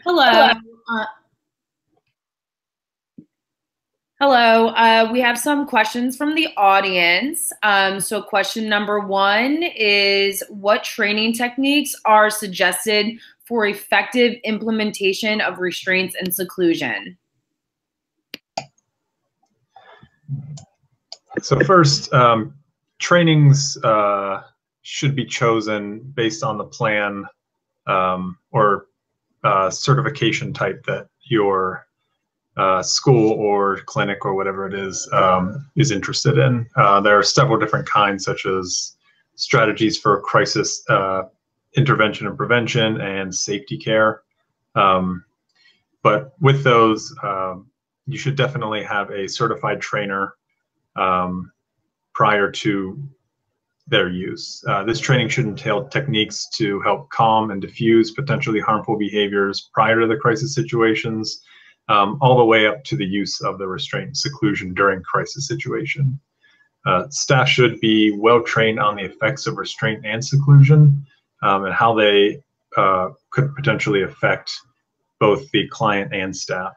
Hello. Uh, Hello. We have some questions from the audience. So question number one is, what training techniques are suggested for effective implementation of restraints and seclusion? So first, trainings should be chosen based on the plan or certification type that your school or clinic or whatever it is interested in. There are several different kinds, such as strategies for crisis intervention and prevention and safety care. But with those, you should definitely have a certified trainer prior to their use. This training should entail techniques to help calm and diffuse potentially harmful behaviors prior to the crisis situations, all the way up to the use of the restraint and seclusion during crisis situation. Staff should be well trained on the effects of restraint and seclusion and how they could potentially affect both the client and staff.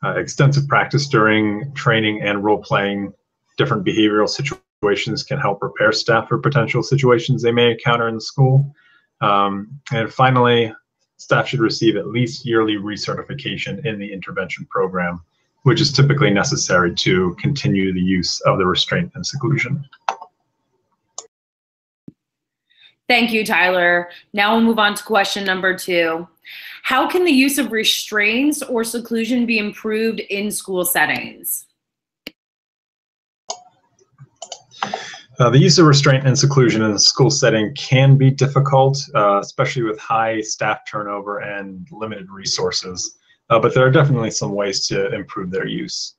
Extensive practice during training and role-playing different behavioral situations can help prepare staff for potential situations they may encounter in the school. And finally, staff should receive at least yearly recertification in the intervention program, which is typically necessary to continue the use of the restraint and seclusion. Thank you, Tyler. Now we'll move on to question number two. How can the use of restraints or seclusion be improved in school settings? The use of restraint and seclusion in a school setting can be difficult, especially with high staff turnover and limited resources. But there are definitely some ways to improve their use.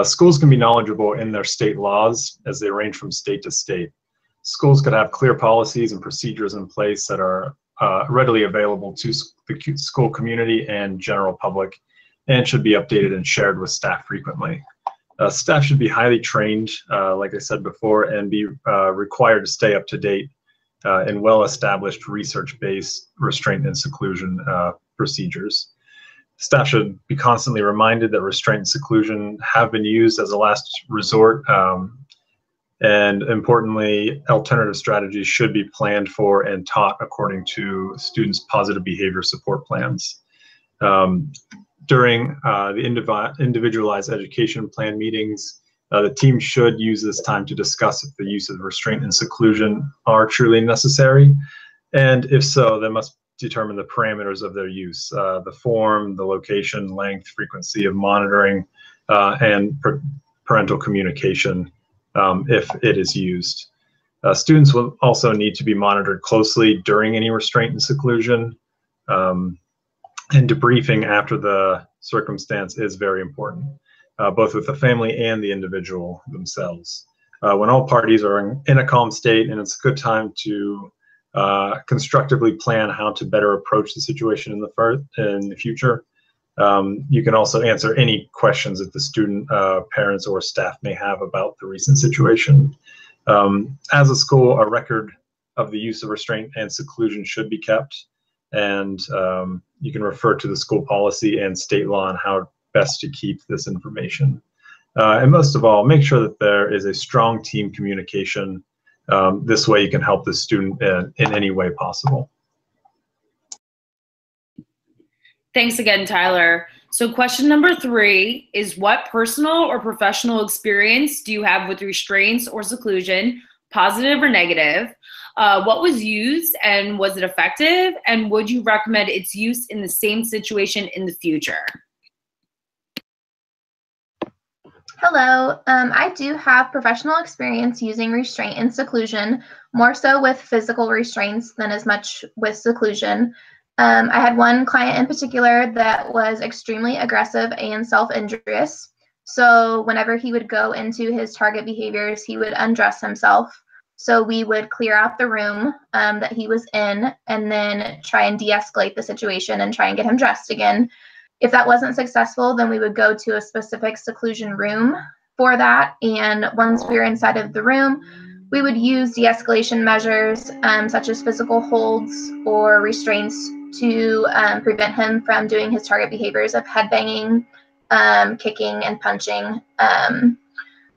Schools can be knowledgeable in their state laws as they range from state to state. Schools could have clear policies and procedures in place that are readily available to the school community and general public, and should be updated and shared with staff frequently. Staff should be highly trained, like I said before, and be required to stay up to date in well-established research-based restraint and seclusion procedures. Staff should be constantly reminded that restraint and seclusion have been used as a last resort, and importantly, alternative strategies should be planned for and taught according to students' positive behavior support plans. During the individualized education plan meetings, the team should use this time to discuss if the use of restraint and seclusion are truly necessary, and if so, they must determine the parameters of their use, the form, the location, length, frequency of monitoring, and parental communication if it is used. Students will also need to be monitored closely during any restraint and seclusion. And debriefing after the circumstance is very important, both with the family and the individual themselves. When all parties are in a calm state, and it's a good time to constructively plan how to better approach the situation in the future. You can also answer any questions that the student, parents, or staff may have about the recent situation. As a school, a record of the use of restraint and seclusion should be kept, and you can refer to the school policy and state law on how best to keep this information. And most of all, make sure that there is a strong team communication. This way you can help the student in any way possible. Thanks again, Tyler. So question number three is, what personal or professional experience do you have with restraints or seclusion, positive or negative? What was used and was it effective? And would you recommend its use in the same situation in the future? Hello, I do have professional experience using restraint and seclusion, more so with physical restraints than as much with seclusion. I had one client in particular that was extremely aggressive and self-injurious. So whenever he would go into his target behaviors, he would undress himself. So we would clear out the room that he was in and then try and de-escalate the situation and try and get him dressed again. If that wasn't successful, then we would go to a specific seclusion room for that. And once we were inside of the room, we would use de-escalation measures such as physical holds or restraints to prevent him from doing his target behaviors of headbanging, kicking, and punching.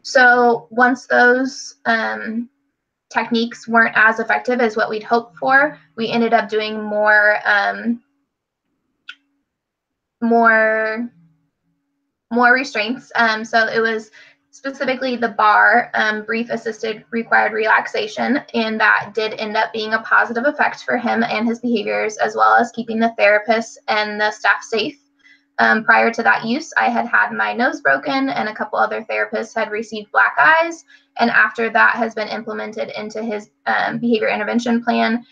So once those techniques weren't as effective as what we'd hoped for, we ended up doing more restraints. So it was specifically the bar, brief assisted required relaxation, and that did end up being a positive effect for him and his behaviors, as well as keeping the therapists and the staff safe. Prior to that use, I had had my nose broken, and a couple other therapists had received black eyes. And after that has been implemented into his behavior intervention plan,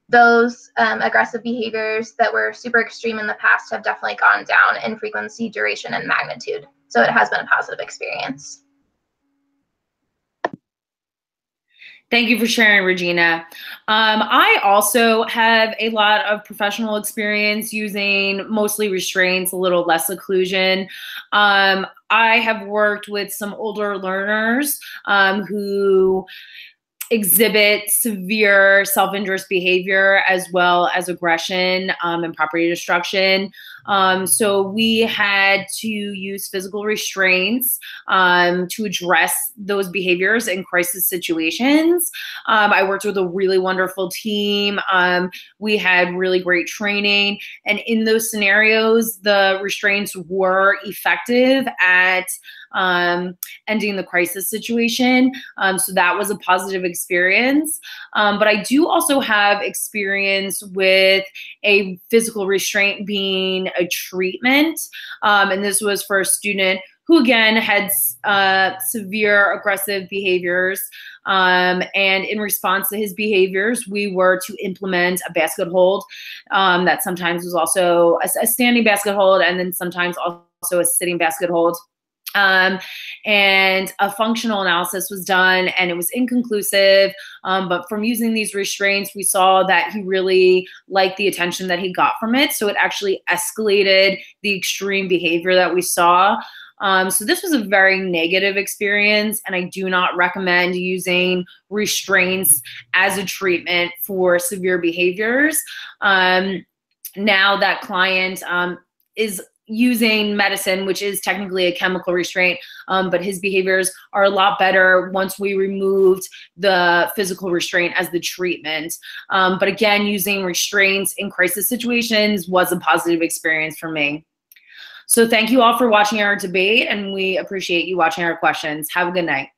those aggressive behaviors that were super extreme in the past have definitely gone down in frequency, duration, and magnitude. So it has been a positive experience. Thank you for sharing, Regina. I also have a lot of professional experience using mostly restraints, a little less seclusion. I have worked with some older learners who exhibit severe self-injurious behavior as well as aggression and property destruction. So we had to use physical restraints to address those behaviors in crisis situations. I worked with a really wonderful team. We had really great training. And in those scenarios, the restraints were effective at ending the crisis situation. So that was a positive experience. But I do also have experience with a physical restraint being a treatment. And this was for a student who, again, had severe aggressive behaviors. And in response to his behaviors, we were to implement a basket hold that sometimes was also a standing basket hold, and then sometimes also a sitting basket hold. And a functional analysis was done, and it was inconclusive. But from using these restraints, we saw that he really liked the attention that he got from it. So it actually escalated the extreme behavior that we saw. So this was a very negative experience, and I do not recommend using restraints as a treatment for severe behaviors. Now that client is using medicine, which is technically a chemical restraint, but his behaviors are a lot better once we removed the physical restraint as the treatment. But again, using restraints in crisis situations was a positive experience for me. So thank you all for watching our debate, and we appreciate you watching our questions. Have a good night.